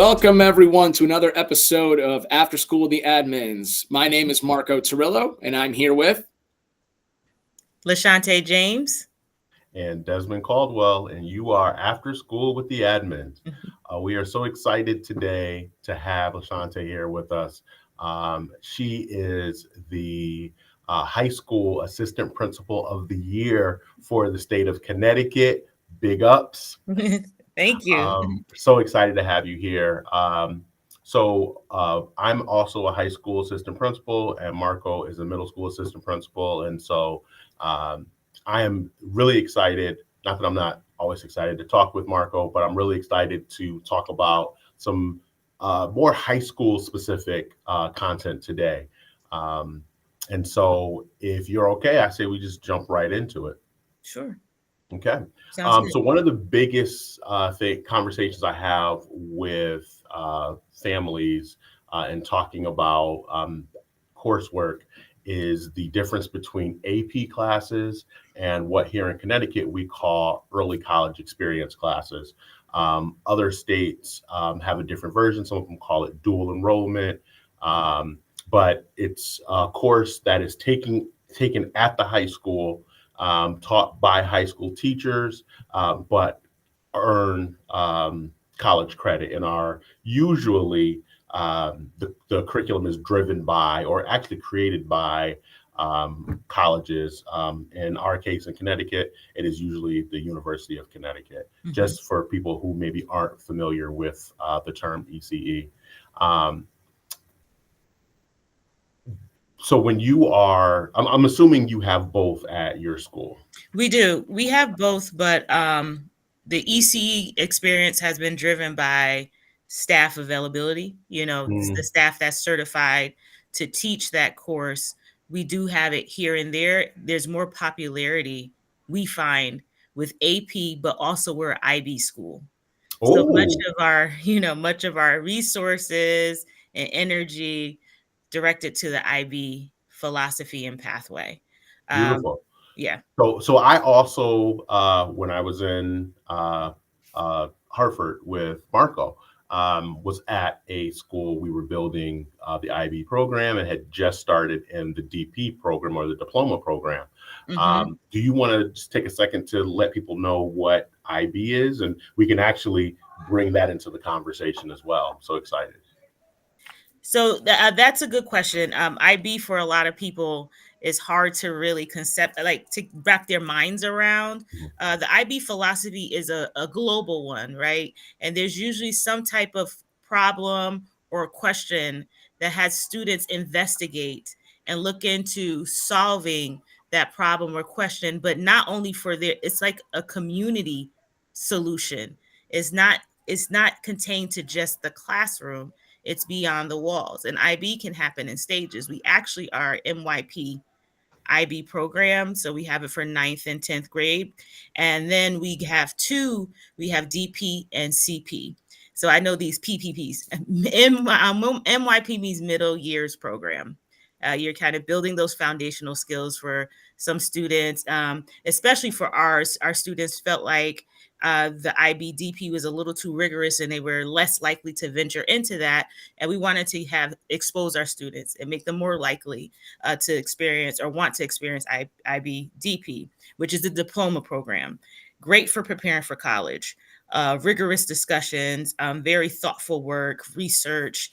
Welcome, everyone, to another episode of After School with the Admins. My name is Marco Torillo, and I'm here with LaShante James and Desmond Caldwell, and you are After School with the Admins. We are so excited today to have LaShante here with us. She is the high school assistant principal of the year for the state of Connecticut. Big ups. Thank you. So excited to have you here. I'm also a high school assistant principal, and Marco is a middle school assistant principal. And so I am really excited, not that I'm not always excited to talk with Marco, but I'm really excited to talk about some more high school specific content today. And so if you're okay, I say we just jump right into it. Sure. Okay. So one of the biggest conversations I have with families and talking about coursework is the difference between AP classes and what here in Connecticut we call early college experience classes. Other states have a different version. Some of them call it dual enrollment, but it's a course that is taken at the high school, taught by high school teachers, but earn college credit and are usually the curriculum is driven by or actually created by colleges. In our case in Connecticut, it is usually the University of Connecticut, just for people who maybe aren't familiar with the term ECE. So when you are, I'm assuming you have both at your school. We do. We have both, but the ECE experience has been driven by staff availability. The staff that's certified to teach that course. We do have it here and there. There's more popularity we find with AP, but also we're IB school. So much of our resources and energy directed to the IB philosophy and pathway. Beautiful. Yeah. So I also, when I was in Hartford with Marco, was at a school. We were building the IB program and had just started in the DP program or the diploma program. Do you want to just take a second to let people know what IB is? And we can actually bring that into the conversation as well. I'm so excited. So that's a good question. IB for a lot of people is hard to really to wrap their minds around. The IB philosophy is a global one, right? And there's usually some type of problem or question that has students investigate and look into solving that problem or question, but not only it's like a community solution. It's not contained to just the classroom. It's beyond the walls. And IB can happen in stages. We actually are MYP IB program. So we have it for 9th and 10th grade. And then we have DP and CP. So I know these PPPs. MYP means middle years program. You're kind of building those foundational skills for some students, especially for our students felt like the IBDP was a little too rigorous and they were less likely to venture into that. And we wanted to expose our students and make them more likely to experience or want to experience IBDP, which is the diploma program. Great for preparing for college. Rigorous discussions, very thoughtful work, research.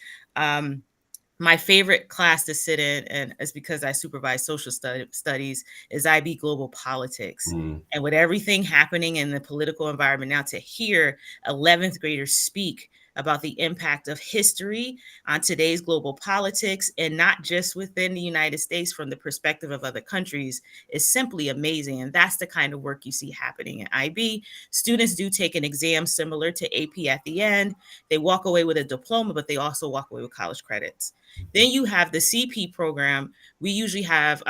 My favorite class to sit in, and it's because I supervise social studies, is IB Global Politics. And with everything happening in the political environment now, to hear 11th graders speak about the impact of history on today's global politics, and not just within the United States from the perspective of other countries, is simply amazing. And that's the kind of work you see happening in IB. Students do take an exam similar to AP at the end. They walk away with a diploma, but they also walk away with college credits. Then you have the CP program. We usually have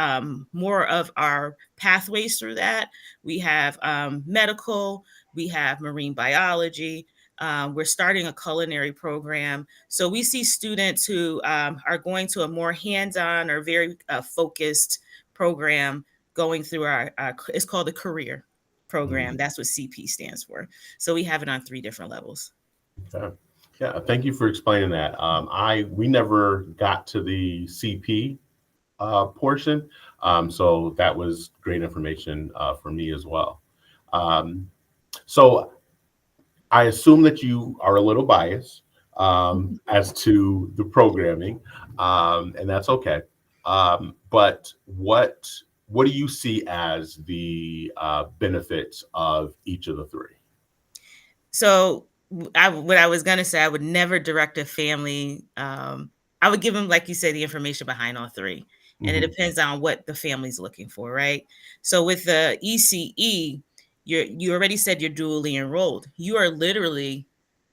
more of our pathways through that. We have medical, we have marine biology. We're starting a culinary program. So we see students who are going to a more hands-on or very focused program going through it's called a career program. That's what CP stands for. So we have it on 3 different levels. Okay. Yeah, thank you for explaining that. We never got to the CP portion, so that was great information for me as well. Um, so I assume that you are a little biased as to the programming, and that's okay. But what do you see as the benefits of each of the three? So what I was gonna say, I would never direct a family. I would give them, like you said, the information behind all three, and it Mhm. depends on what the family's looking for, right? So with the ECE, you already said you're dually enrolled. You are literally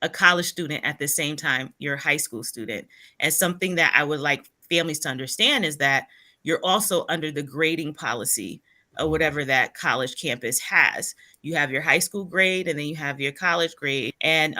a college student at the same time you're a high school student. And something that I would like families to understand is that you're also under the grading policy of whatever that college campus has. You have your high school grade and then you have your college grade. And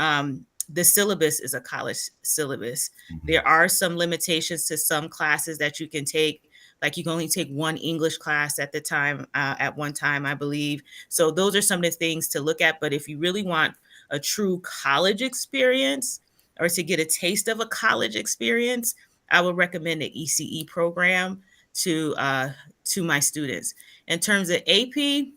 the syllabus is a college syllabus. Mhm. There are some limitations to some classes that you can take. Like you can only take one English class at one time, I believe. So those are some of the things to look at. But if you really want a true college experience or to get a taste of a college experience, I would recommend the ECE program to my students. In terms of AP,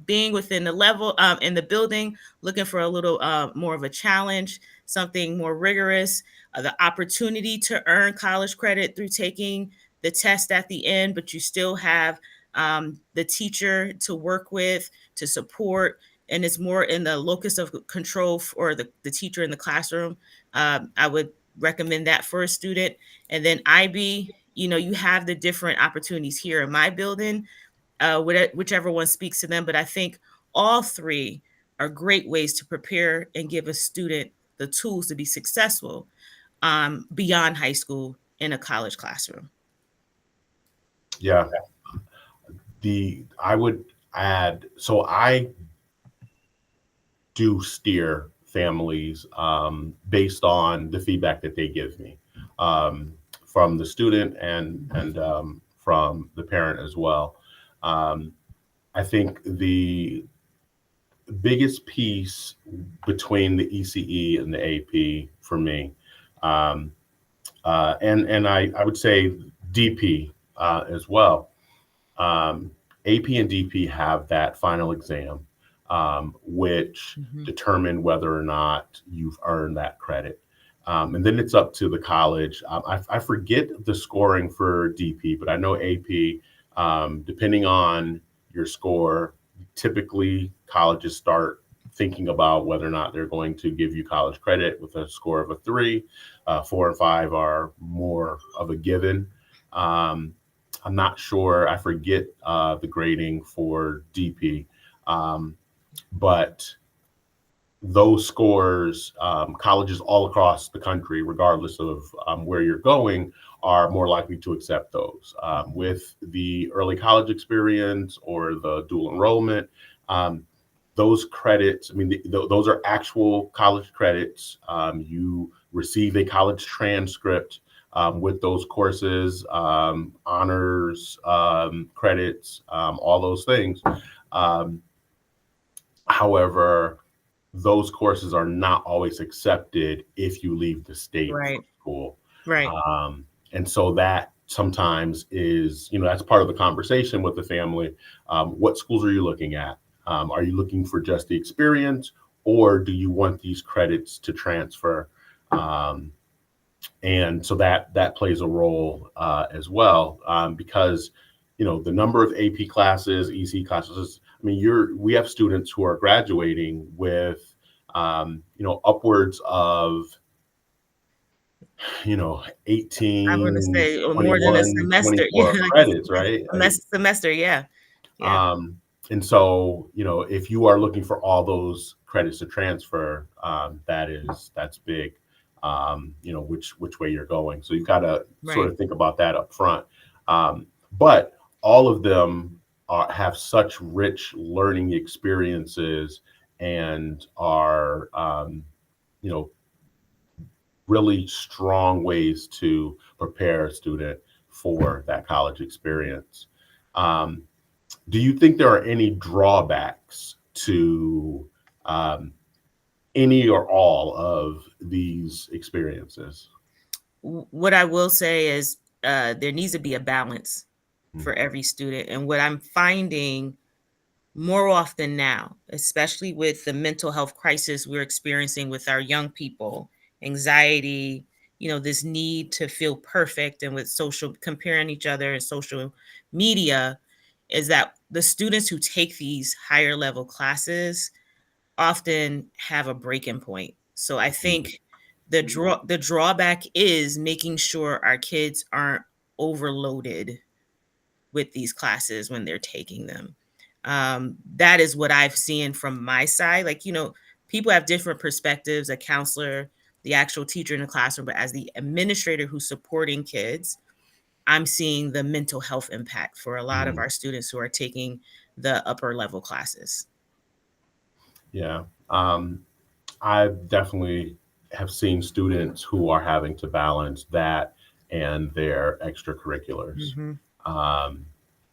being within the level in the building, looking for a little more of a challenge, something more rigorous, the opportunity to earn college credit through taking the test at the end, but you still have the teacher to work with, to support, and it's more in the locus of control for the teacher in the classroom. I would recommend that for a student. And then IB, you have the different opportunities here in my building, whichever one speaks to them. But I think all three are great ways to prepare and give a student the tools to be successful beyond high school in a college classroom. Yeah, I would add, so I do steer families based on the feedback that they give me from the student and from the parent as well. Um, I think the biggest piece between the ECE and the AP for me, um, and I would say DP as well. AP and DP have that final exam, which Mhm. determine whether or not you've earned that credit. And then it's up to the college. I forget the scoring for DP, but I know AP, depending on your score, typically colleges start thinking about whether or not they're going to give you college credit with a score of a 3. 4 and 5 are more of a given. I'm not sure. I forget the grading for DP, but those scores, colleges all across the country, regardless of where you're going, are more likely to accept those. With the early college experience or the dual enrollment, those credits, I mean, those are actual college credits. You receive a college transcript with those courses, honors, credits, all those things. However, those courses are not always accepted if you leave the state for Right, school. right. And so that sometimes is, that's part of the conversation with the family. What schools are you looking at? Are you looking for just the experience, or do you want these credits to transfer? And so that plays a role as well, because the number of AP classes, EC classes. I mean, we have students who are graduating with upwards of 18, I'm going to say or more than a 21, semester. Yeah, 24 like credits, right? a semester. Yeah, yeah. And so, if you are looking for all those credits to transfer, that's big. Which way you're going. So you've got to sort Right. of think about that up front. But all of them have such rich learning experiences and are, really strong ways to prepare a student for that college experience. Um, do you think there are any drawbacks to any or all of these experiences? What I will say is there needs to be a balance for every student. And what I'm finding more often now, especially with the mental health crisis we're experiencing with our young people, anxiety, this need to feel perfect, and with social comparing each other and social media, is that the students who take these higher level classes often have a breaking point. So I think the drawback is making sure our kids aren't overloaded with these classes when they're taking them. That is what I've seen from my side. Like, people have different perspectives, a counselor, the actual teacher in the classroom, but as the administrator who's supporting kids, I'm seeing the mental health impact for a lot of our students who are taking the upper level classes. Yeah. I definitely have seen students who are having to balance that and their extracurriculars,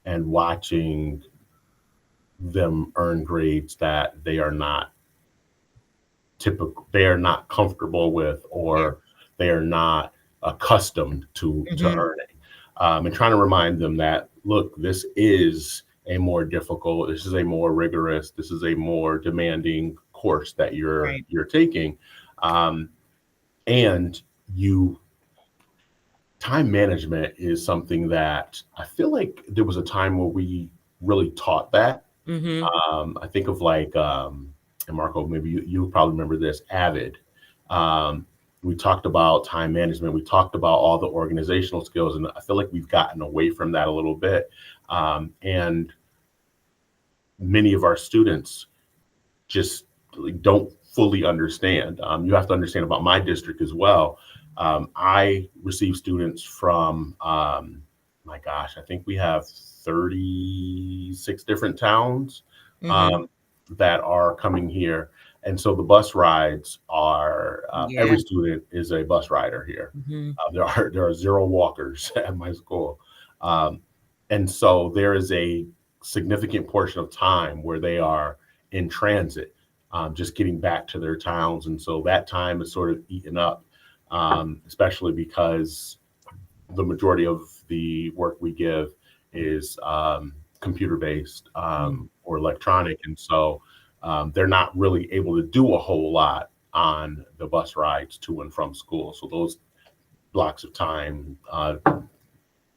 and watching them earn grades that they are not comfortable with, or they are not accustomed to earning, and trying to remind them that, look, this is a more rigorous, this is a more demanding course that you're taking, and time management is something that I feel like there was a time where we really taught that. I think of and Marco, maybe you probably remember this, Avid. We talked about time management. We talked about all the organizational skills, and I feel like we've gotten away from that a little bit. And many of our students just don't fully understand. You have to understand about my district as well. I receive students from, my gosh, I think we have 36 different towns that are coming here. And so the bus rides are, every student is a bus rider here. There are 0 walkers at my school. And so there is a significant portion of time where they are in transit, just getting back to their towns. And so that time is sort of eaten up, especially because the majority of the work we give is computer-based or electronic. And so they're not really able to do a whole lot on the bus rides to and from school. So those blocks of time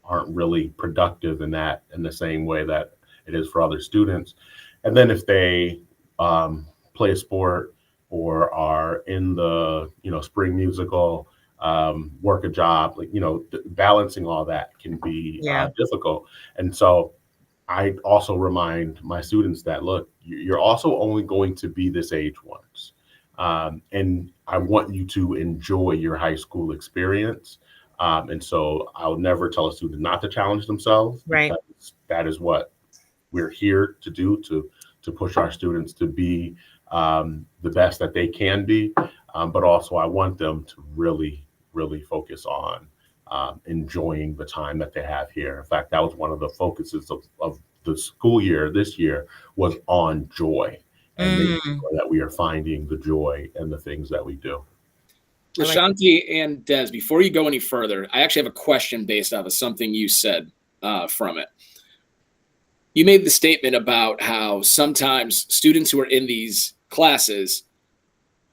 aren't really productive in the same way that it is for other students. And then if they play a sport or are in the spring musical, work a job, balancing all that can be difficult. And so I also remind my students that, look, you're also only going to be this age once. And I want you to enjoy your high school experience. And so I'll never tell a student not to challenge themselves. Right. Because that is what we're here to do, to push our students to be the best that they can be. But also I want them to really, really focus on enjoying the time that they have here. In fact, that was one of the focuses of the school year this year, was on joy, and making sure that we are finding the joy in the things that we do. LaShante and Des, before you go any further, I actually have a question based off of something you said from it. You made the statement about how sometimes students who are in these classes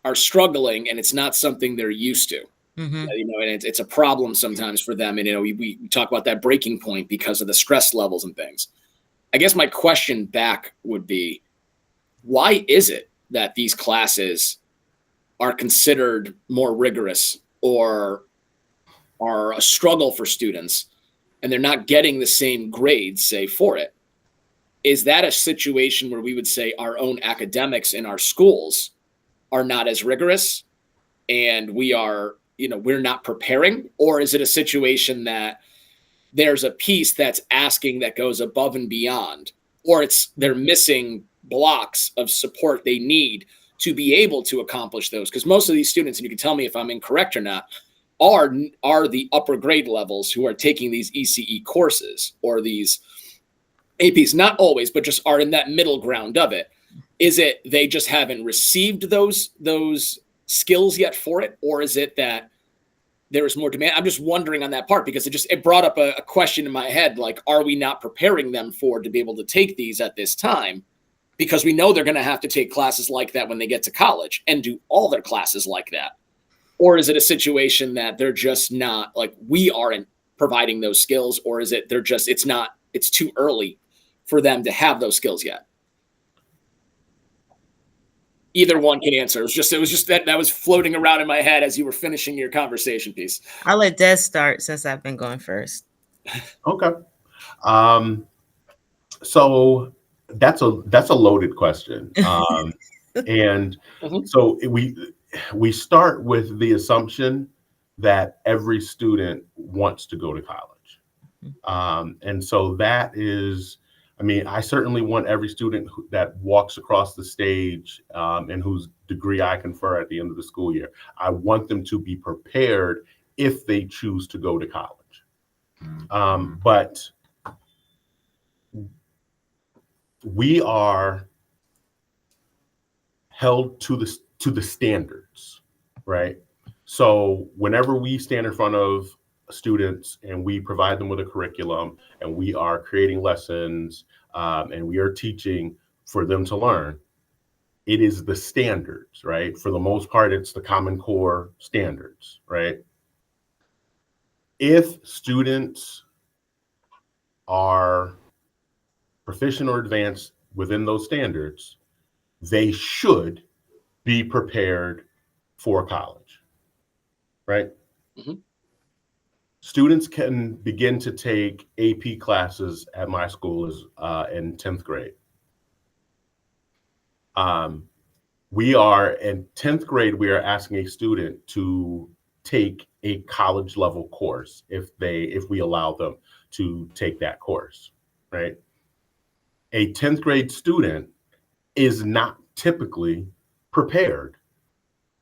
are struggling, and it's not something they're used to. And it's a problem sometimes for them. And, we talk about that breaking point because of the stress levels and things. I guess my question back would be, why is it that these classes are considered more rigorous or are a struggle for students, and they're not getting the same grades, say, for it? Is that a situation where we would say our own academics in our schools are not as rigorous and we are, we're not preparing? Or is it a situation that there's a piece that's asking that goes above and beyond, or they're missing blocks of support they need to be able to accomplish those? Because most of these students, and you can tell me if I'm incorrect or not, are the upper grade levels who are taking these ECE courses or these APs, not always, but just are in that middle ground of it. Is it they just haven't received those skills yet for it, or is it that there is more demand? I'm just wondering on that part, because it brought up a question in my head, like, are we not preparing them to be able to take these at this time? Because we know they're going to have to take classes like that when they get to college and do all their classes like that. Or is it a situation that they're just not, like, we aren't providing those skills, or is it it's too early for them to have those skills yet? Either one can answer. It was just that was floating around in my head as you were finishing your conversation piece. I'll let Des start since I've been going first. Okay. So that's a loaded question. And so we start with the assumption that every student wants to go to college. And so that is, I mean, I certainly want every student that walks across the stage and whose degree I confer at the end of the school year, I want them to be prepared if they choose to go to college. But we are held to the standards, right? So whenever we stand in front of students and we provide them with a curriculum and we are creating lessons and we are teaching for them to learn, it is the standards, right? For the most part, it's the Common Core standards, right? If students are proficient or advanced within those standards, they should be prepared for college, right? Students can begin to take AP classes at my school in 10th grade. We are in 10th grade, we are asking a student to take a college level course if we allow them to take that course, right? A 10th grade student is not typically prepared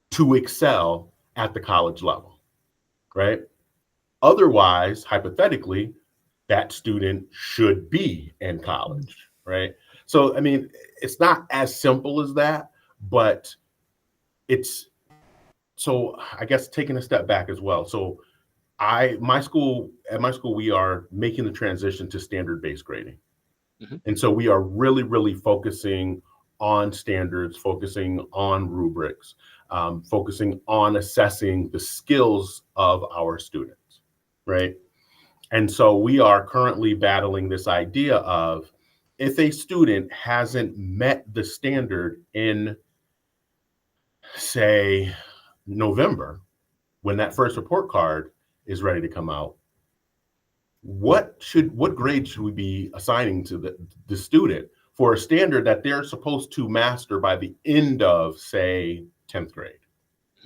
to excel at the college level, right? Otherwise, hypothetically, that student should be in college, right? So, I mean, it's not as simple as that, but so I guess taking a step back as well. So at my school, we are making the transition to standard-based grading. And so we are really, really focusing on standards, focusing on rubrics, focusing on assessing the skills of our students, right? And so we are currently battling this idea of, if a student hasn't met the standard in, say, November, when that first report card is ready to come out, what grade should we be assigning to the student for a standard that they're supposed to master by the end of, say, 10th grade,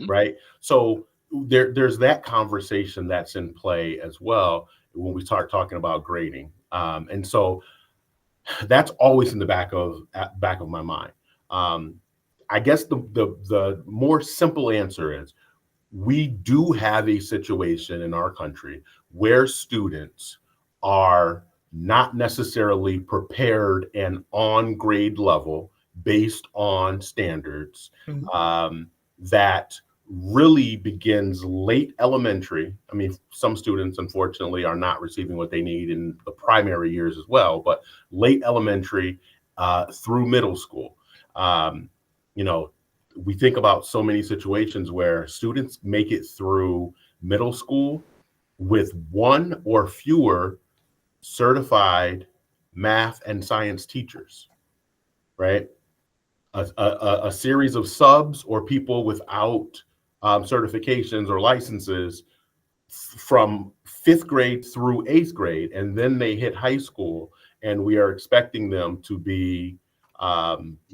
right? So there's that conversation that's in play as well when we start talking about grading. And so that's always in the back of my mind. I guess the more simple answer is, we do have a situation in our country where students are not necessarily prepared and on grade level based on standards that really begins late elementary. I mean, some students, unfortunately, are not receiving what they need in the primary years as well, but late elementary through middle school. We think about so many situations where students make it through middle school with one or fewer certified math and science teachers, right? A series of subs or people without certifications or licenses from 5th grade through 8th grade, and then they hit high school, and we are expecting them to be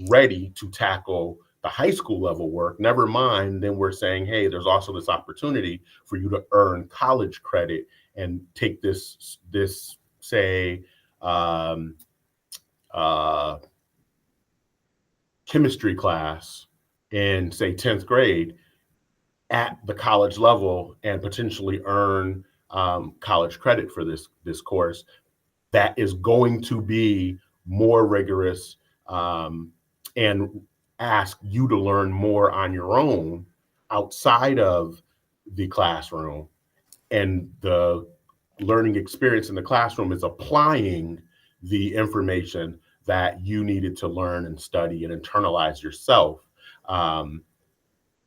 ready to tackle the high school level work. Never mind, then we're saying, hey, there's also this opportunity for you to earn college credit and take this say chemistry class in, say, 10th grade at the college level and potentially earn college credit for this course that is going to be more rigorous and ask you to learn more on your own outside of the classroom. And the learning experience in the classroom is applying the information that you needed to learn and study and internalize yourself.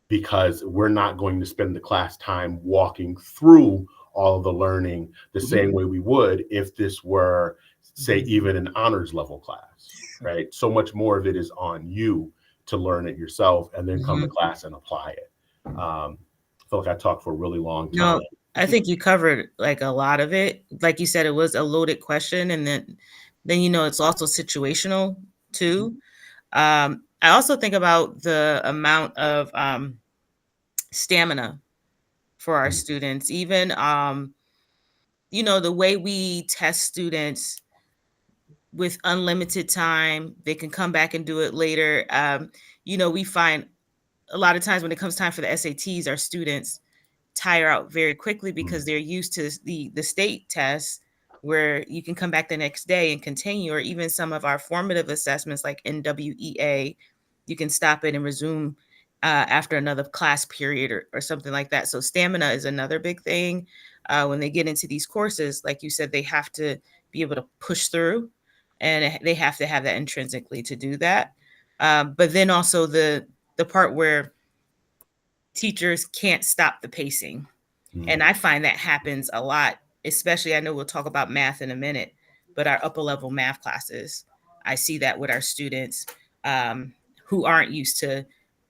Because we're not going to spend the class time walking through all of the learning the same way we would if this were, say, even an honors level class, right? So much more of it is on you to learn it yourself and then come to class and apply it. I feel like I talked for a really long time. No, I think you covered like a lot of it. Like you said, it was a loaded question, and then it's also situational too. I also think about the amount of stamina for our students. Even the way we test students with unlimited time, they can come back and do it later. We find a lot of times when it comes time for the SATs, our students tire out very quickly because they're used to the state tests where you can come back the next day and continue, or even some of our formative assessments like NWEA, you can stop it and resume after another class period or something like that. So stamina is another big thing. When they get into these courses, like you said, they have to be able to push through, and they have to have that intrinsically to do that. But then also the part where teachers can't stop the pacing. And I find that happens a lot, especially, I know we'll talk about math in a minute, but our upper level math classes, I see that with our students who aren't used to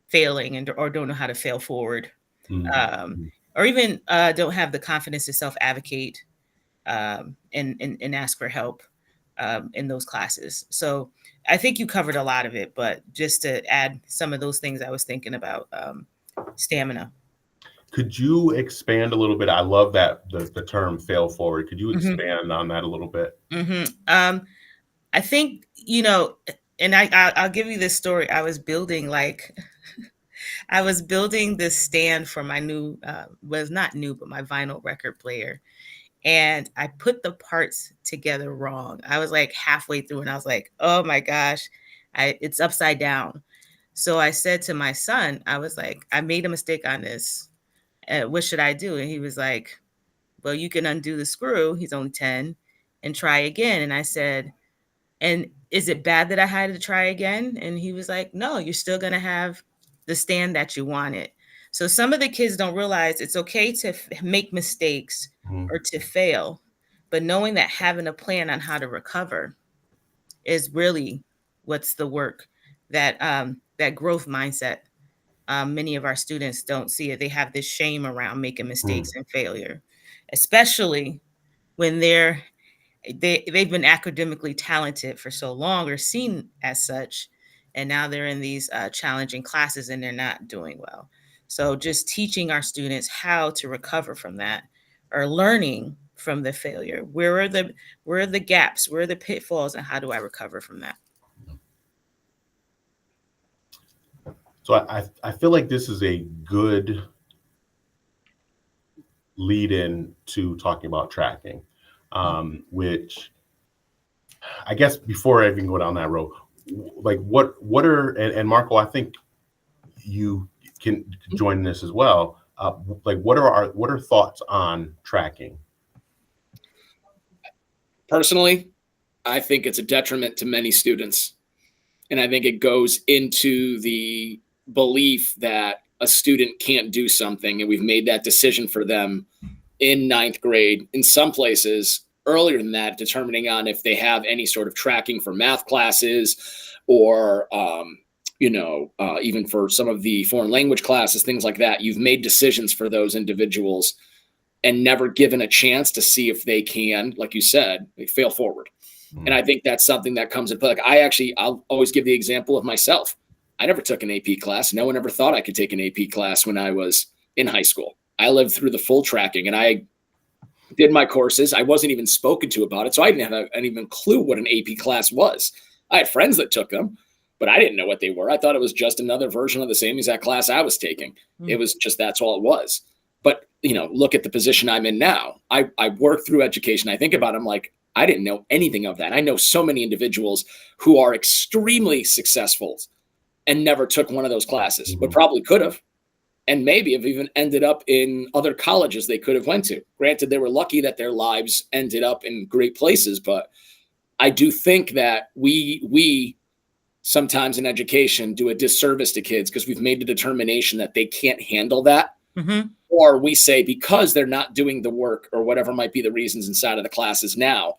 failing or don't know how to fail forward, or even don't have the confidence to self-advocate and ask for help in those classes. So I think you covered a lot of it, but just to add some of those things I was thinking about, stamina. Could you expand a little bit? I love that the term fail forward. Could you expand on that a little bit? I think, and I'll give you this story. I was building this stand for my new, was not new, but my vinyl record player. And I put the parts together wrong. I was like halfway through and I was like, oh my gosh, it's upside down. So I said to my son, I was like, I made a mistake on this. What should I do? And he was like, well, you can undo the screw. He's only 10 and try again. And I said, and is it bad that I had to try again? And he was like, no, you're still going to have the stand that you wanted. So some of the kids don't realize it's okay to make mistakes or to fail, but knowing that having a plan on how to recover is really what's the work that that growth mindset. Many of our students don't see it. They have this shame around making mistakes and failure, especially when they've been academically talented for so long or seen as such, and now they're in these challenging classes and they're not doing well. So just teaching our students how to recover from that, or learning from the failure. Where are the gaps? Where are the pitfalls, and how do I recover from that? So I feel like this is a good lead in to talking about tracking, which I guess before I even go down that road, like what are, and Marco, I think you can join this as well. Like what are thoughts on tracking? Personally, I think it's a detriment to many students. And I think it goes into the belief that a student can't do something, and we've made that decision for them in ninth grade. In some places earlier than that, determining on if they have any sort of tracking for math classes, or even for some of the foreign language classes, things like that. You've made decisions for those individuals and never given a chance to see if they can, like you said, fail forward. And I think that's something that comes into play. Like I'll always give the example of myself. I never took an AP class. No one ever thought I could take an AP class when I was in high school. I lived through the full tracking, and I did my courses. I wasn't even spoken to about it, so I didn't have an even clue what an AP class was. I had friends that took them, but I didn't know what they were. I thought it was just another version of the same exact class I was taking. It was just, that's all it was. But, look at the position I'm in now. I work through education. I think about it, I'm like, I didn't know anything of that. I know so many individuals who are extremely successful and never took one of those classes, but probably could have, and maybe have even ended up in other colleges they could have went to. Granted, they were lucky that their lives ended up in great places, but I do think that we sometimes in education do a disservice to kids because we've made the determination that they can't handle that. Mm-hmm. Or we say because they're not doing the work or whatever might be the reasons inside of the classes now,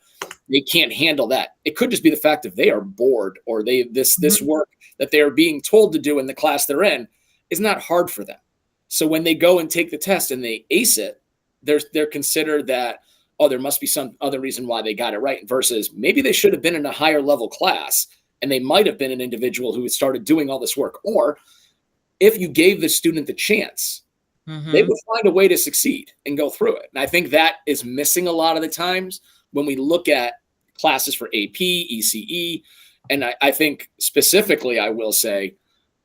they can't handle that. It could just be the fact that they are bored, or this work that they are being told to do in the class they're in is not hard for them. So when they go and take the test and they ace it, they're considered that, oh, there must be some other reason why they got it right, versus maybe they should have been in a higher level class and they might have been an individual who had started doing all this work. Or if you gave the student the chance, they would find a way to succeed and go through it. And I think that is missing a lot of the times when we look at classes for AP, ECE. And I think specifically, I will say,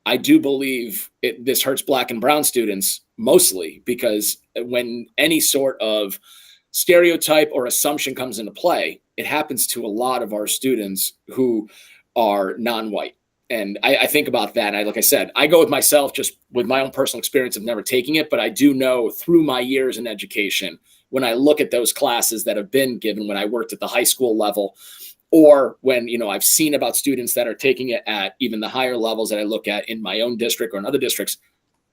I do believe this hurts Black and brown students mostly, because when any sort of stereotype or assumption comes into play, it happens to a lot of our students who are non-white. And I think about that. And like I said, I go with myself just with my own personal experience of never taking it. But I do know through my years in education, when I look at those classes that have been given when I worked at the high school level, or when, I've seen about students that are taking it at even the higher levels that I look at in my own district or in other districts,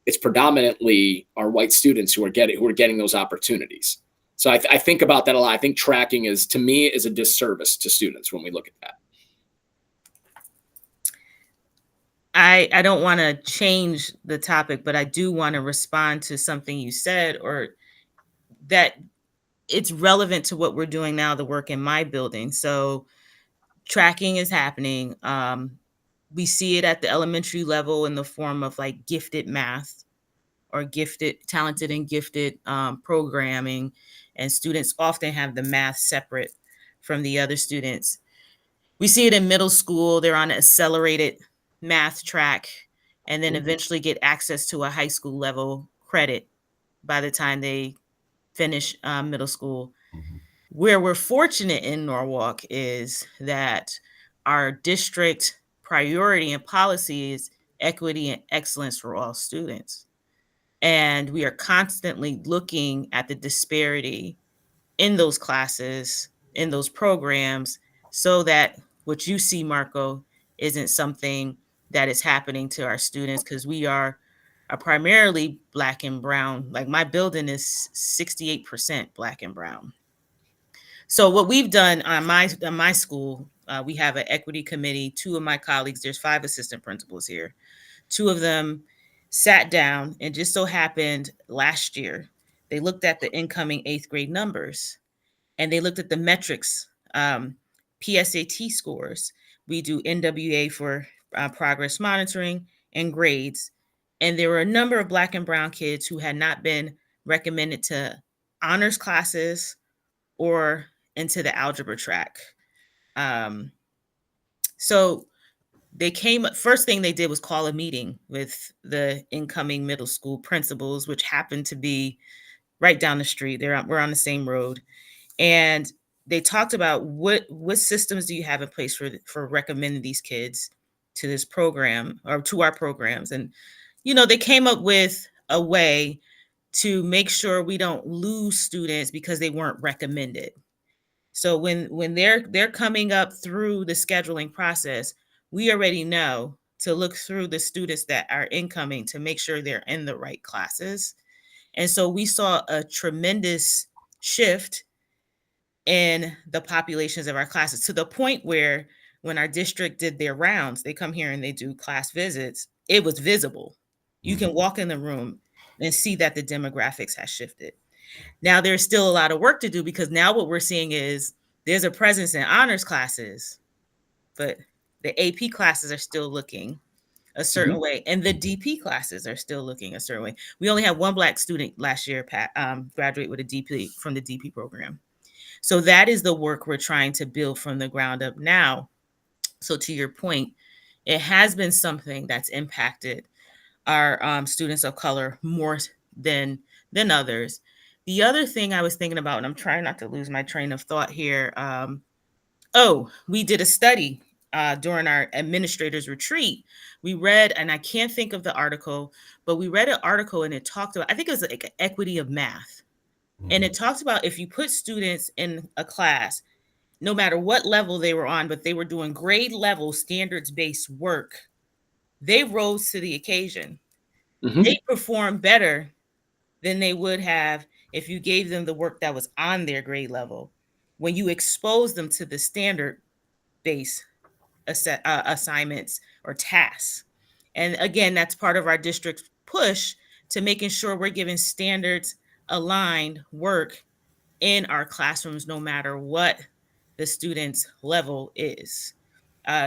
it's predominantly our white students who are getting those opportunities. So I think about that a lot. I think tracking to me is a disservice to students when we look at that. I don't want to change the topic, but I do want to respond to something you said, or that it's relevant to what we're doing now, the work in my building. So tracking is happening. We see it at the elementary level in the form of like gifted math or talented and gifted programming. And students often have the math separate from the other students. We see it in middle school. They're on an accelerated math track and then eventually get access to a high school level credit by the time they finish middle school. Where we're fortunate in Norwalk is that our district priority and policy is equity and excellence for all students. And we are constantly looking at the disparity in those classes, in those programs, so that what you see, Marco, isn't something that is happening to our students, because we are primarily Black and brown. Like my building is 68% Black and brown. So what we've done on my school, we have an equity committee. Two of my colleagues, there's 5 assistant principals here. 2 of them sat down, and just so happened last year, they looked at the incoming 8th grade numbers, and they looked at the metrics, PSAT scores. We do NWA for progress monitoring and grades. And there were a number of Black and brown kids who had not been recommended to honors classes or into the algebra track. So they first thing they did was call a meeting with the incoming middle school principals, which happened to be right down the street. We're on the same road. And they talked about what systems do you have in place for recommending these kids to this program or to our programs. And, they came up with a way to make sure we don't lose students because they weren't recommended. So when they're coming up through the scheduling process, we already know to look through the students that are incoming to make sure they're in the right classes. And so we saw a tremendous shift in the populations of our classes, to the point where when our district did their rounds, they come here and they do class visits, it was visible. You can walk in the room and see that the demographics has shifted. Now there's still a lot of work to do, because now what we're seeing is there's a presence in honors classes, but the AP classes are still looking a certain way, and the DP classes are still looking a certain way. We only had 1 Black student last year graduate with a DP from the DP program. So that is the work we're trying to build from the ground up now. So to your point, it has been something that's impacted our students of color more than others. The other thing I was thinking about, and I'm trying not to lose my train of thought here. We did a study during our administrators retreat, we read, and I can't think of the article, but we read an article and it talked about, I think it was like equity of math. And it talks about if you put students in a class, no matter what level they were on, but they were doing grade level standards-based work, they rose to the occasion. They performed better than they would have if you gave them the work that was on their grade level. When you expose them to the standard-based assignments or tasks. And again, that's part of our district's push to making sure we're giving standards aligned work in our classrooms, no matter what the student's level is.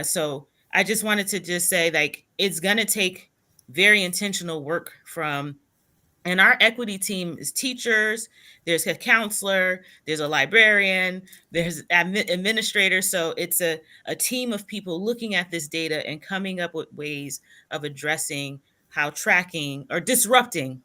So I just wanted to just say, like, it's going to take very intentional work from, and our equity team is teachers, there's a counselor, there's a librarian, there's administrators. So it's a team of people looking at this data and coming up with ways of addressing how tracking or disrupting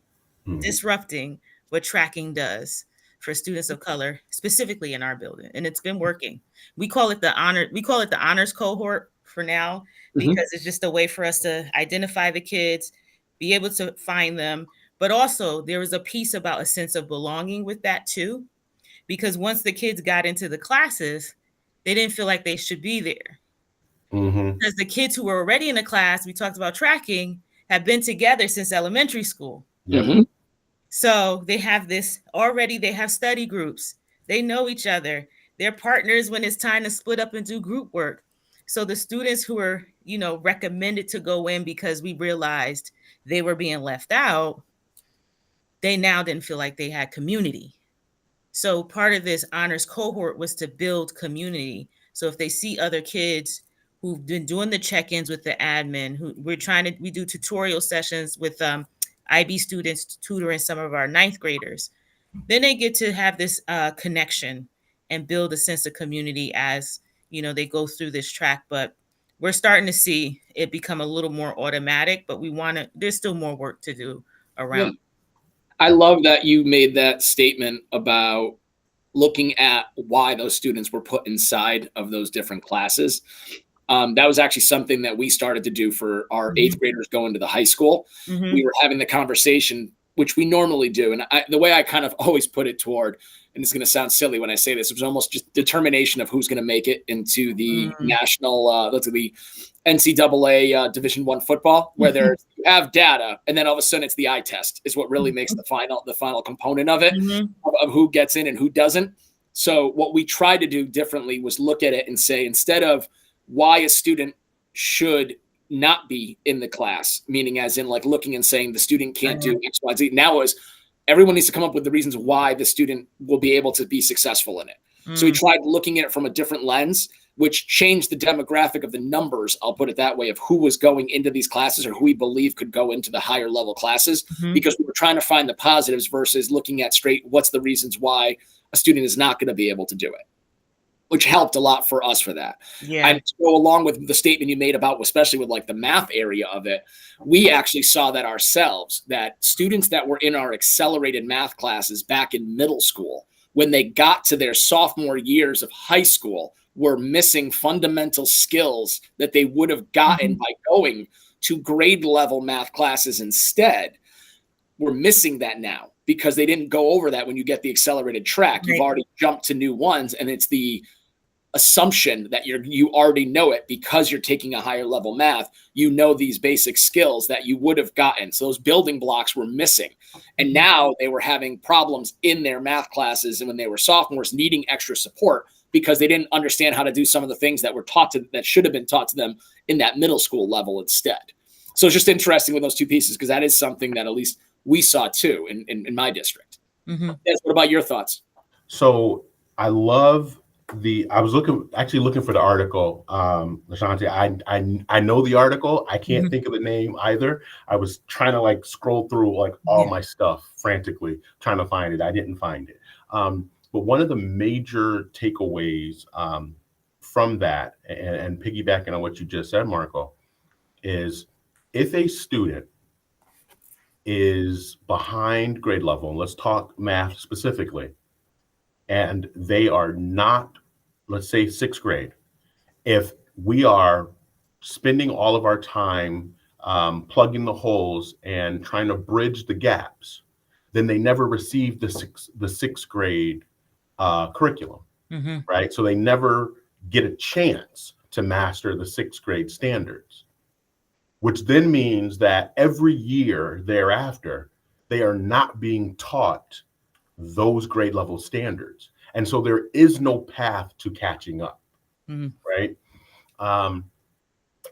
what tracking does for students of color, specifically in our building. And it's been working. We call it the honors cohort for now, because it's just a way for us to identify the kids, be able to find them. But also there was a piece about a sense of belonging with that too, because once the kids got into the classes, they didn't feel like they should be there. Because the kids who were already in the class, we talked about tracking, have been together since elementary school. So they have they have study groups. They know each other. They're partners when it's time to split up and do group work. So the students who are, recommended to go in because we realized they were being left out, they now didn't feel like they had community. So part of this honors cohort was to build community. So if they see other kids who've been doing the check-ins with the admin, we do tutorial sessions with IB students tutoring some of our ninth graders, then they get to have this connection and build a sense of community as, they go through this track. But we're starting to see it become a little more automatic, but there's still more work to do around. Yeah. I love that you made that statement about looking at why those students were put inside of those different classes. That was actually something that we started to do for our eighth graders going to the high school. We were having the conversation, which we normally do. And the way I kind of always put it toward, and it's going to sound silly when I say this, it was almost just determination of who's going to make it into the national, the NCAA Division I football, where you have data, and then all of a sudden it's the eye test is what really makes the final component of it, of who gets in and who doesn't. So what we tried to do differently was look at it and say, instead of why a student should not be in the class, meaning as in like looking and saying the student can't do X, Y, Z. Now is everyone needs to come up with the reasons why the student will be able to be successful in it. So we tried looking at it from a different lens, which changed the demographic of the numbers, I'll put it that way, of who was going into these classes or who we believe could go into the higher level classes, because we were trying to find the positives versus looking at straight what's the reasons why a student is not going to be able to do it, which helped a lot for us for that. Yeah. And to go along with the statement you made about, especially with like the math area of it, we actually saw that ourselves, that students that were in our accelerated math classes back in middle school, when they got to their sophomore years of high school, were missing fundamental skills that they would have gotten by going to grade level math classes instead. We're missing that now because they didn't go over that when you get the accelerated track. You've already jumped to new ones, and it's the assumption that you already know it because you're taking a higher level math. You know these basic skills that you would have gotten. So those building blocks were missing. And now they were having problems in their math classes, and when they were sophomores, needing extra support because they didn't understand how to do some of the things that were taught to that should have been taught to them in that middle school level instead. So it's just interesting with those two pieces, because that is something that at least we saw too in my district. Yes, what about your thoughts? So I love I was actually looking for the article, LaShante. I know the article. I can't think of the name either. I was trying to like scroll through like all my stuff frantically, trying to find it. I didn't find it. But one of the major takeaways from that, and piggybacking on what you just said, Marco, is if a student is behind grade level, and let's talk math specifically, and they are not, let's say, sixth grade, if we are spending all of our time plugging the holes and trying to bridge the gaps, then they never receive the sixth grade curriculum, right? So they never get a chance to master the sixth grade standards, which then means that every year thereafter, they are not being taught those grade level standards. And so there is no path to catching up, right?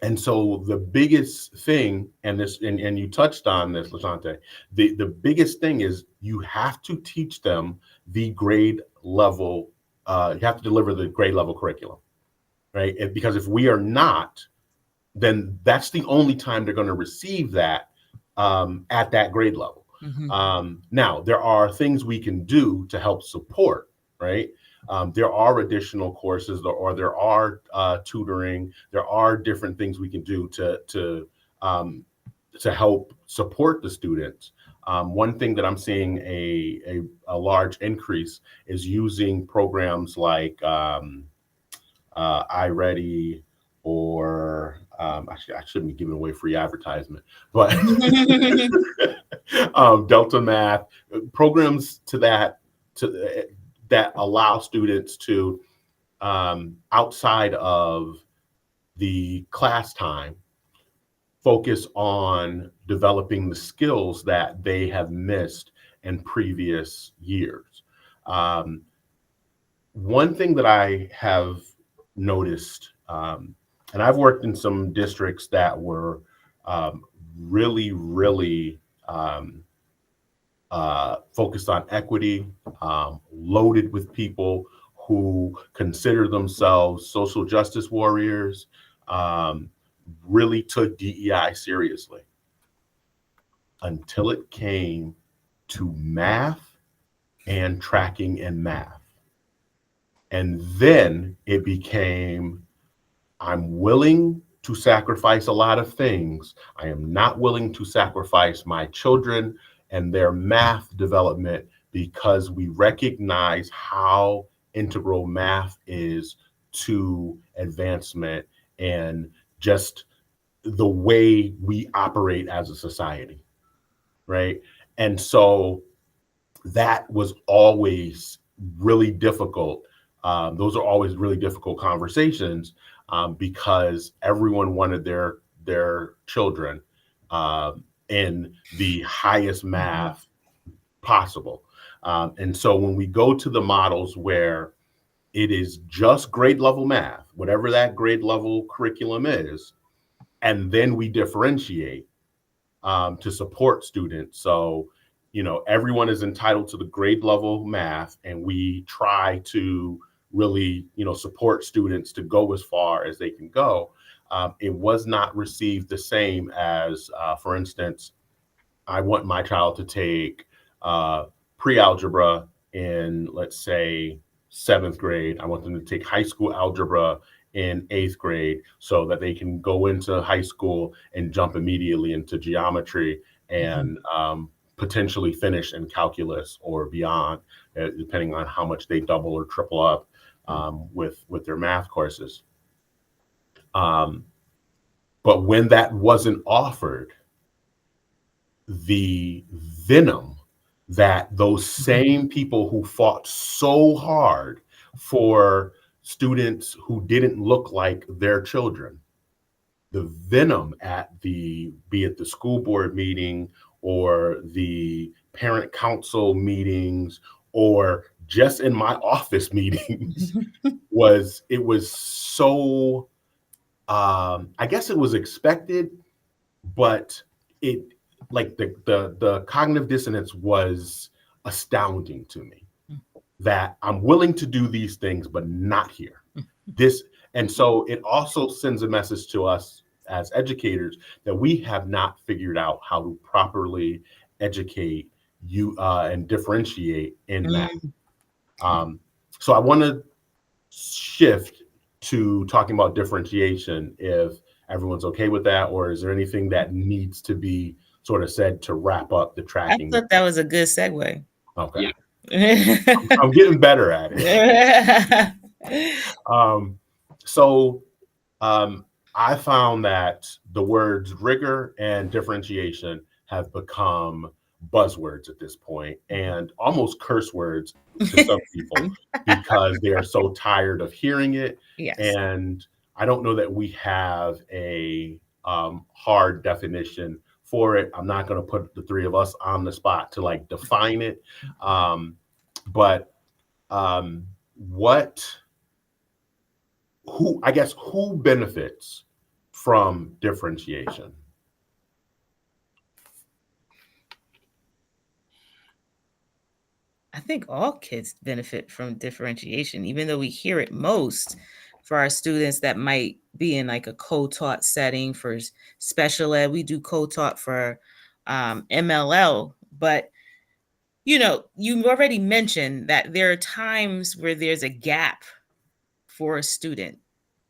And so the biggest thing, and you touched on this, LaShante, the biggest thing is you have to teach them the grade level, you have to deliver the grade level curriculum, right? Because if we are not, then that's the only time they're going to receive that at that grade level. Now, there are things we can do to help support, right? There are additional courses, or there are tutoring. There are different things we can do to help support the students. One thing that I'm seeing a large increase is using programs like iReady, or I shouldn't be giving away free advertisement, but Delta Math, programs that allow students to, outside of the class time, focus on developing the skills that they have missed in previous years. One thing that I have noticed, and I've worked in some districts that were really focused on equity, loaded with people who consider themselves social justice warriors, really took DEI seriously, until it came to math and tracking in math. And then it became, I'm willing to sacrifice a lot of things. I am not willing to sacrifice my children and their math development, because we recognize how integral math is to advancement and just the way we operate as a society, right? And so that was always really difficult. Those are always really difficult conversations, because everyone wanted their children in the highest math possible. And so when we go to the models where it is just grade level math, whatever that grade level curriculum is, and then we differentiate to support students. So, everyone is entitled to the grade level math, and we try to really, support students to go as far as they can go. It was not received the same as, for instance, I want my child to take pre-algebra in, let's say, 7th grade. I want them to take high school algebra in 8th grade, so that they can go into high school and jump immediately into geometry and potentially finish in calculus or beyond, depending on how much they double or triple up with their math courses. But when that wasn't offered, the venom that those same people who fought so hard for students who didn't look like their children, the venom at be it the school board meeting or the parent council meetings or just in my office meetings was so, I guess it was expected, but the cognitive dissonance was astounding to me, that I'm willing to do these things, but not here. And so it also sends a message to us as educators that we have not figured out how to properly educate you and differentiate in math. So I want to shift to talking about differentiation, if everyone's okay with that, or is there anything that needs to be sort of said to wrap up the tracking? I thought that was a good segue. Okay. Yeah. I'm getting better at it. I found that the words rigor and differentiation have become buzzwords at this point and almost curse words to some people because they are so tired of hearing it. Yes. And I don't know that we have a hard definition for it. I'm not going to put the three of us on the spot to like define it. But who benefits from differentiation? I think all kids benefit from differentiation, even though we hear it most for our students that might be in like a co-taught setting for special ed. We do co-taught for MLL, but you already mentioned that there are times where there's a gap for a student,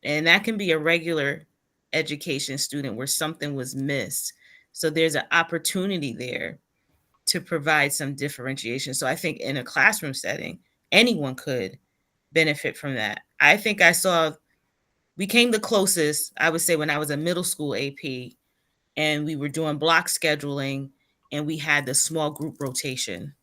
and that can be a regular education student where something was missed. So there's an opportunity there to provide some differentiation. So I think in a classroom setting, anyone could benefit from that. I think we came the closest, I would say, when I was a middle school AP and we were doing block scheduling and we had the small group rotation.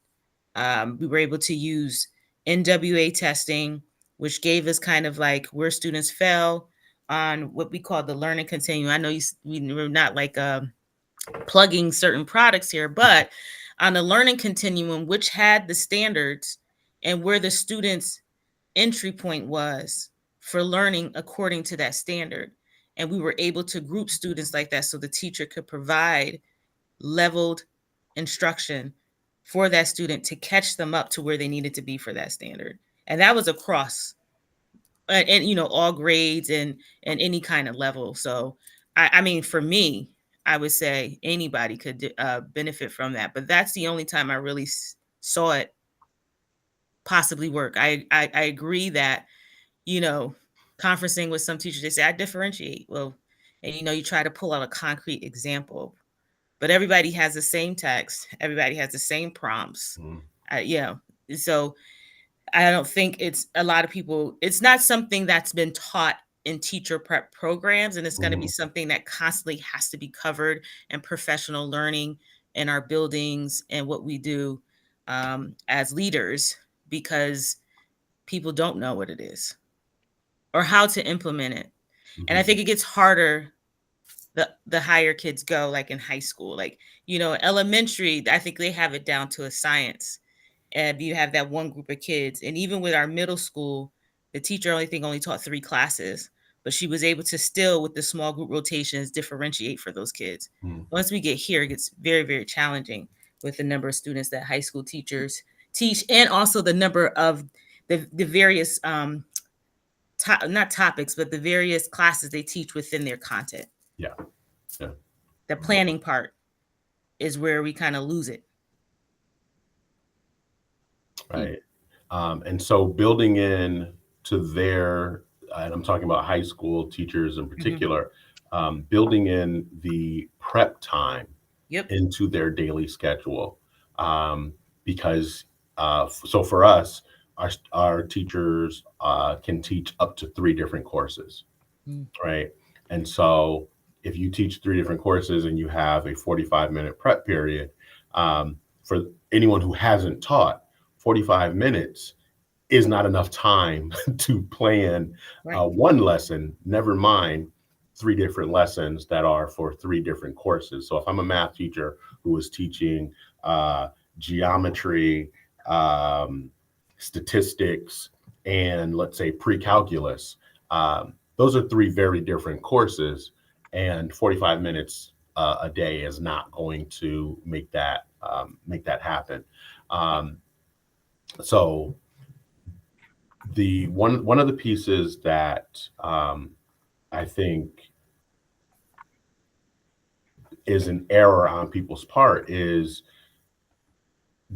We were able to use NWA testing, which gave us kind of like where students fell on what we call the learning continuum. I know we're not like plugging certain products here, but on the learning continuum, which had the standards and where the students' entry point was for learning according to that standard. And we were able to group students like that so the teacher could provide leveled instruction for that student to catch them up to where they needed to be for that standard. And that was across and all grades and any kind of level. So I mean, for me, I would say anybody could benefit from that, but that's the only time I really saw it possibly work. I agree that, conferencing with some teachers, they say, I differentiate. Well, and you try to pull out a concrete example, but everybody has the same text. Everybody has the same prompts. So I don't think it's not something that's been taught in teacher prep programs, and it's going to be something that constantly has to be covered in professional learning in our buildings and what we do as leaders, because people don't know what it is or how to implement it. And I think it gets harder the higher kids go, like in high school, like, elementary, I think they have it down to a science. And you have that one group of kids. And even with our middle school, the teacher only taught 3 classes, but she was able to still, with the small group rotations, differentiate for those kids. Once we get here, it gets very, very challenging with the number of students that high school teachers teach, and also the number of the various, not topics, but the various classes they teach within their content. Yeah. The planning part is where we kind of lose it. Right. And so building in to their, and I'm talking about high school teachers in particular, building in the prep time into their daily schedule. Because so for us, our teachers can teach up to 3 different courses, right? And so if you teach 3 different courses and you have a 45-minute prep period, for anyone who hasn't taught, 45 minutes is not enough time to plan one lesson, never mind 3 different lessons that are for 3 different courses. So if I'm a math teacher who is teaching geometry, statistics, and let's say pre-calculus, those are 3 very different courses, and 45 minutes a day is not going to make that happen. So the one of the pieces that I think is an error on people's part is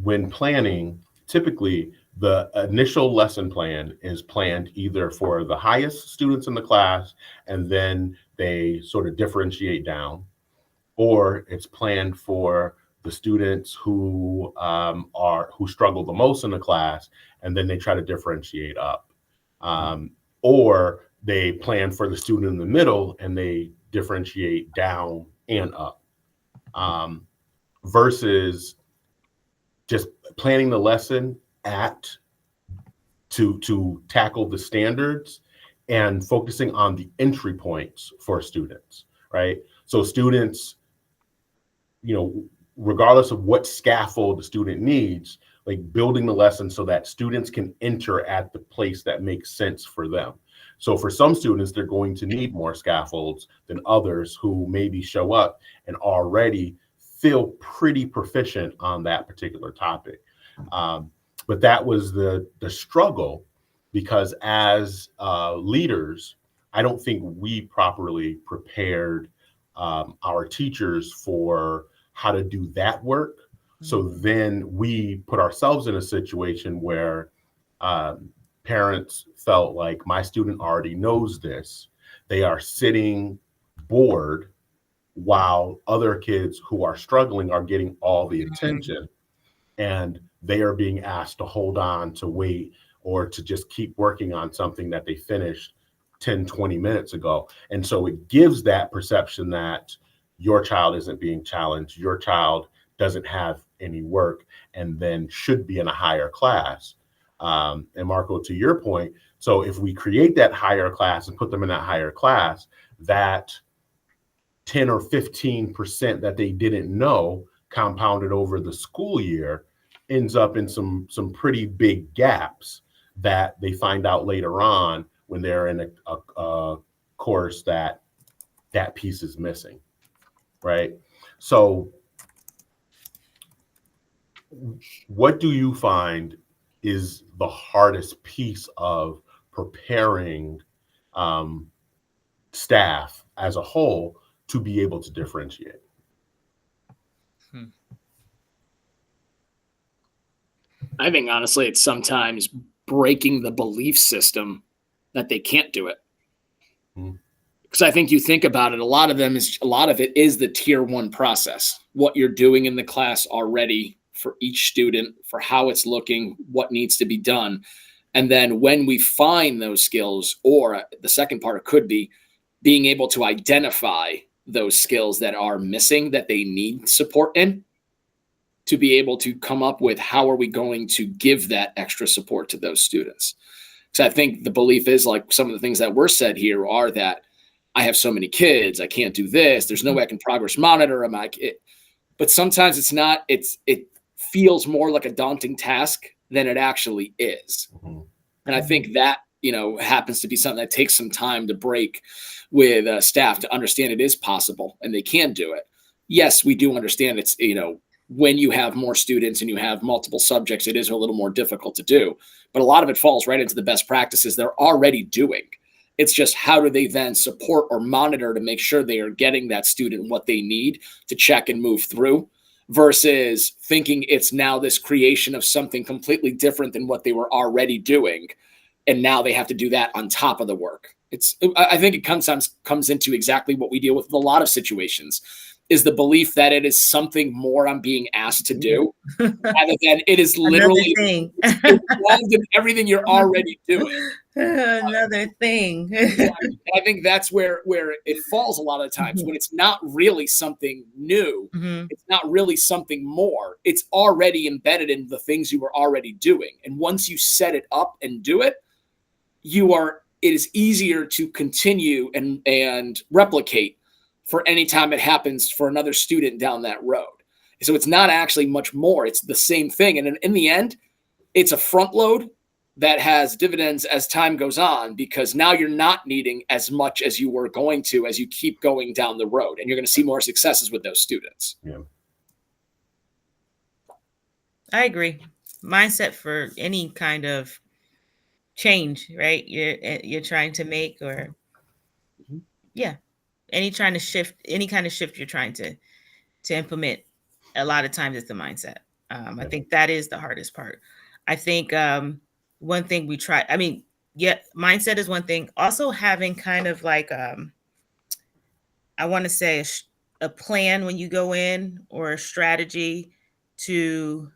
when planning, typically the initial lesson plan is planned either for the highest students in the class and then they sort of differentiate down, or it's planned for the students who struggle the most in the class, and then they try to differentiate up. Or they plan for the student in the middle, and they differentiate down and up, versus just planning the lesson to tackle the standards and focusing on the entry points for students, right? So students, regardless of what scaffold the student needs, like building the lesson so that students can enter at the place that makes sense for them. So for some students, they're going to need more scaffolds than others who maybe show up and already feel pretty proficient on that particular topic. But that was the struggle, because as leaders, I don't think we properly prepared our teachers for how to do that work. So then we put ourselves in a situation where parents felt like, my student already knows this. They are sitting bored while other kids who are struggling are getting all the attention, and they are being asked to hold on, to wait, or to just keep working on something that they finished 10, 20 minutes ago. And so it gives that perception that your child isn't being challenged, your child doesn't have any work, and then should be in a higher class. And Marco, to your point, so if we create that higher class and put them in that higher class, that 10 or 15% that they didn't know compounded over the school year ends up in some pretty big gaps that they find out later on when they're in a course that piece is missing, right? So what do you find is the hardest piece of preparing staff as a whole to be able to differentiate? I think honestly, it's sometimes breaking the belief system that they can't do it. Because I think you think about it, a lot of it is the tier one process, what you're doing in the class already for each student, for how it's looking, what needs to be done. And then when we find those skills, or the second part could be being able to identify those skills that are missing, that they need support in, to be able to come up with how are we going to give that extra support to those students. So I think the belief is, like some of the things that were said here are that I have so many kids, I can't do this. There's no way I can progress monitor them. But sometimes it's not. It feels more like a daunting task than it actually is. And I think that happens to be something that takes some time to break with staff to understand it is possible and they can do it. Yes, we do understand it's when you have more students and you have multiple subjects, it is a little more difficult to do. But a lot of it falls right into the best practices they're already doing. It's just how do they then support or monitor to make sure they are getting that student what they need to check and move through, versus thinking it's now this creation of something completely different than what they were already doing. And now they have to do that on top of the work. I think it sometimes comes into exactly what we deal with a lot of situations, is the belief that it is something more I'm being asked to do rather than it is literally involved in everything you're already doing. Another thing. I think that's where it falls a lot of times, when it's not really something new. It's not really something more. It's already embedded in the things you were already doing. And once you set it up and do it, it is easier to continue and replicate for any time it happens for another student down that road. So it's not actually much more. It's the same thing. And in the end, it's a front load that has dividends as time goes on, because now you're not needing as much as you were going to as you keep going down the road. And you're going to see more successes with those students. Yeah. I agree. Mindset for any kind of change, right? You're trying to make, or any kind of shift you're trying to implement. A lot of times it's the mindset. I think that is the hardest part. I think one thing we try, mindset is one thing. Also having kind of like, I want to say a plan when you go in, or a strategy to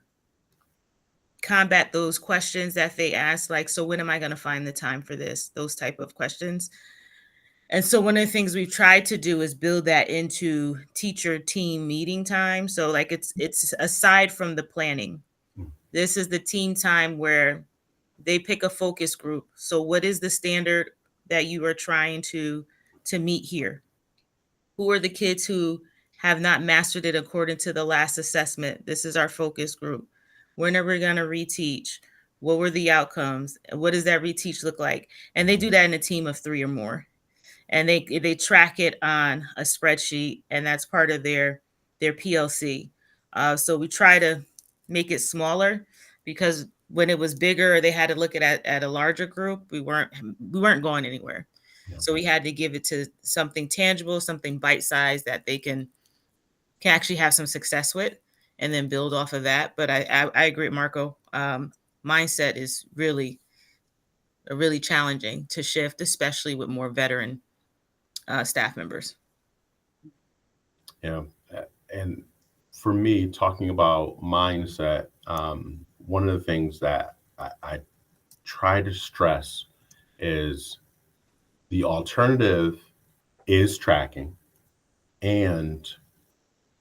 combat those questions that they ask, like, so when am I going to find the time for this? Those type of questions. And so one of the things we've tried to do is build that into teacher team meeting time. So like it's aside from the planning. This is the team time where they pick a focus group. So what is the standard that you are trying to meet here? Who are the kids who have not mastered it according to the last assessment? This is our focus group. When are we going to reteach? What were the outcomes? What does that reteach look like? And they do that in a team of 3 or more. And they track it on a spreadsheet, and that's part of their PLC. So we try to make it smaller, because when it was bigger, they had to look at a larger group. We weren't going anywhere. Yeah. So we had to give it to something tangible, something bite-sized that they can actually have some success with, and then build off of that. But I agree, Marco. Mindset is really challenging to shift, especially with more veteran staff members. Yeah. And for me, talking about mindset, one of the things that I try to stress is the alternative is tracking, and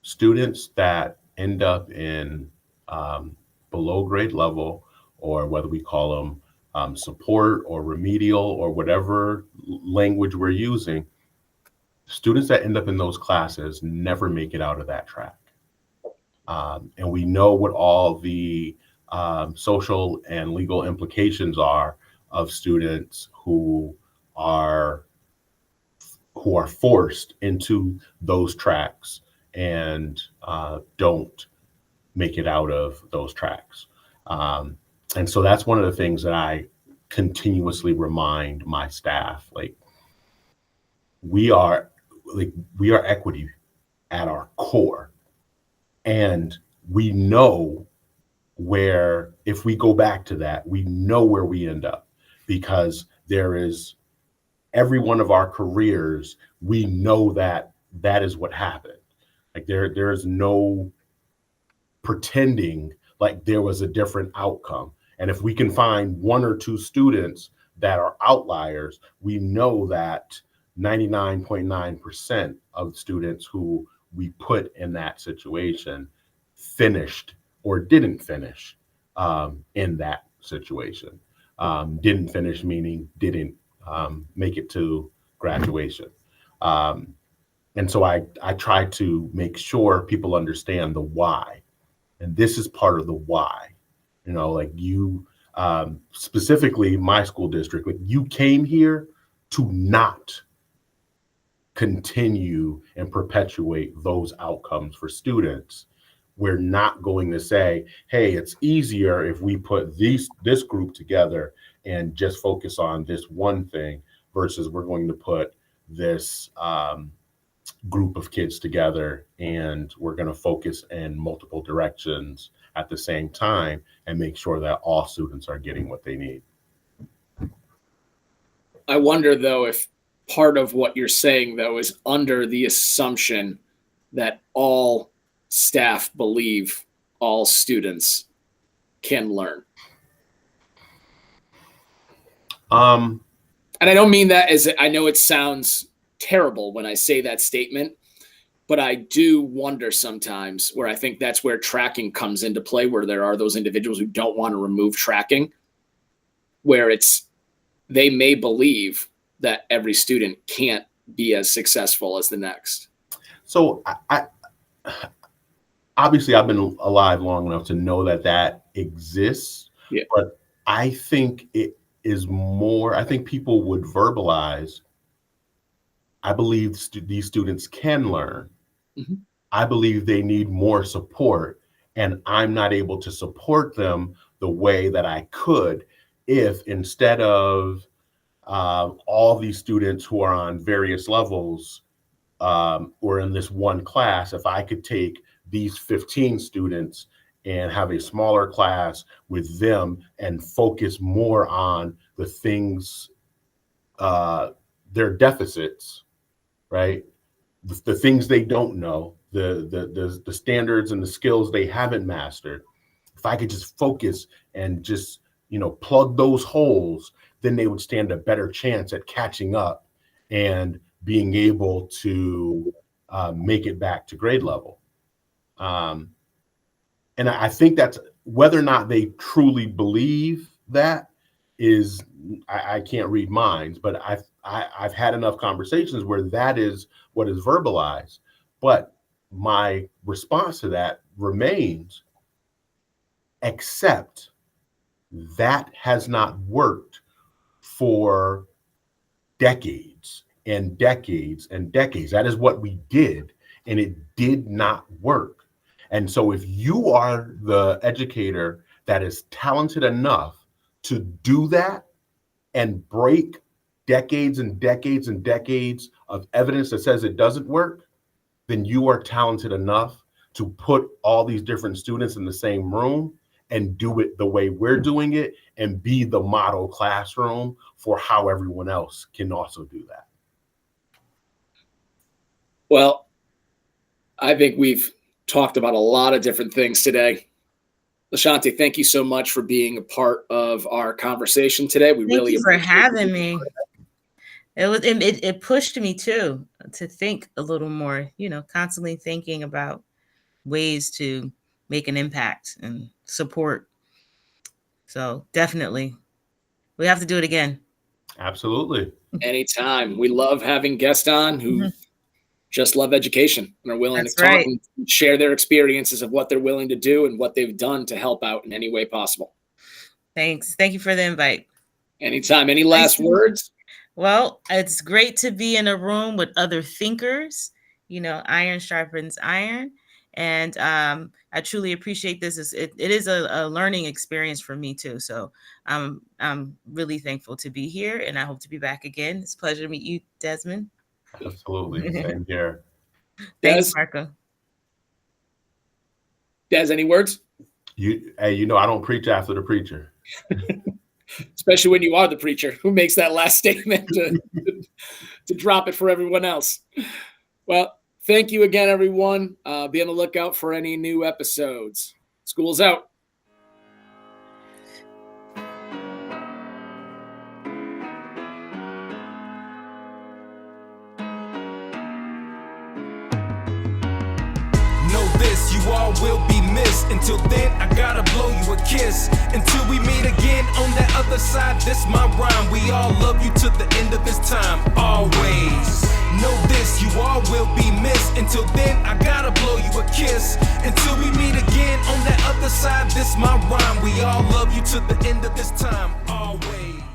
students that end up in below grade level, or whether we call them support or remedial or whatever language we're using, students that end up in those classes never make it out of that track. And we know what all the social and legal implications are of students who are forced into those tracks and don't make it out of those tracks. And so that's one of the things that I continuously remind my staff, like, we are equity at our core. And we know where, if we go back to that, we know where we end up, because there is every one of our careers, we know that is what happened. Like there is no pretending like there was a different outcome. And if we can find 1 or 2 students that are outliers, we know that 99.9% of students who we put in that situation finished or didn't finish in that situation. Didn't finish meaning didn't make it to graduation. And so I try to make sure people understand the why. And this is part of the why. You know, like you, specifically my school district, like you came here to not continue and perpetuate those outcomes for students. We're not going to say, hey, it's easier if we put this group together and just focus on this one thing, versus we're going to put this group of kids together and we're going to focus in multiple directions at the same time and make sure that all students are getting what they need. I wonder, though, if part of what you're saying, though, is under the assumption that all staff believe all students can learn. And I don't mean that as, I know it sounds terrible when I say that statement, but I do wonder sometimes, where I think that's where tracking comes into play, where there are those individuals who don't want to remove tracking, where they may believe that every student can't be as successful as the next. So I obviously I've been alive long enough to know that exists, yeah. But I think it is more, I think people would verbalize, I believe these students can learn. Mm-hmm. I believe they need more support, and I'm not able to support them the way that I could if, instead of all these students who are on various levels or in this one class, if I could take these 15 students and have a smaller class with them and focus more on the things, their deficits, right? The things they don't know, the standards and the skills they haven't mastered. if I could just focus and just, plug those holes, then they would stand a better chance at catching up and being able to make it back to grade level. And I think that's whether or not they truly believe that is, I can't read minds, but I've had enough conversations where that is what is verbalized. But my response to that remains, except that has not worked for decades and decades and decades. That is what we did, and it did not work. And so if you are the educator that is talented enough to do that and break decades and decades and decades of evidence that says it doesn't work, then you are talented enough to put all these different students in the same room and do it the way we're doing it and be the model classroom for how everyone else can also do that. Well, I think we've talked about a lot of different things today. LaShante, thank you so much for being a part of our conversation today. Thank you for having me. It pushed me too to think a little more, constantly thinking about ways to make an impact and support. So definitely, we have to do it again. Absolutely. Anytime. We love having guests on who just love education and are willing to talk and share their experiences of what they're willing to do and what they've done to help out in any way possible. Thanks. Thank you for the invite. Anytime. Any last words? Well, it's great to be in a room with other thinkers. Iron sharpens iron. And I truly appreciate this. It is a learning experience for me too. So I'm really thankful to be here, and I hope to be back again. It's a pleasure to meet you, Desmond. Absolutely. Same here. Thanks, Marco. Des, any words? I don't preach after the preacher. Especially when you are the preacher who makes that last statement to drop it for everyone else. Well, thank you again, everyone. Be on the lookout for any new episodes. School's out. You all will be missed. Until then, I gotta blow you a kiss. Until we meet again on that other side, this my rhyme. We all love you to the end of this time, always. Know this, you all will be missed. Until then, I gotta blow you a kiss. Until we meet again on that other side, this my rhyme. We all love you to the end of this time, always.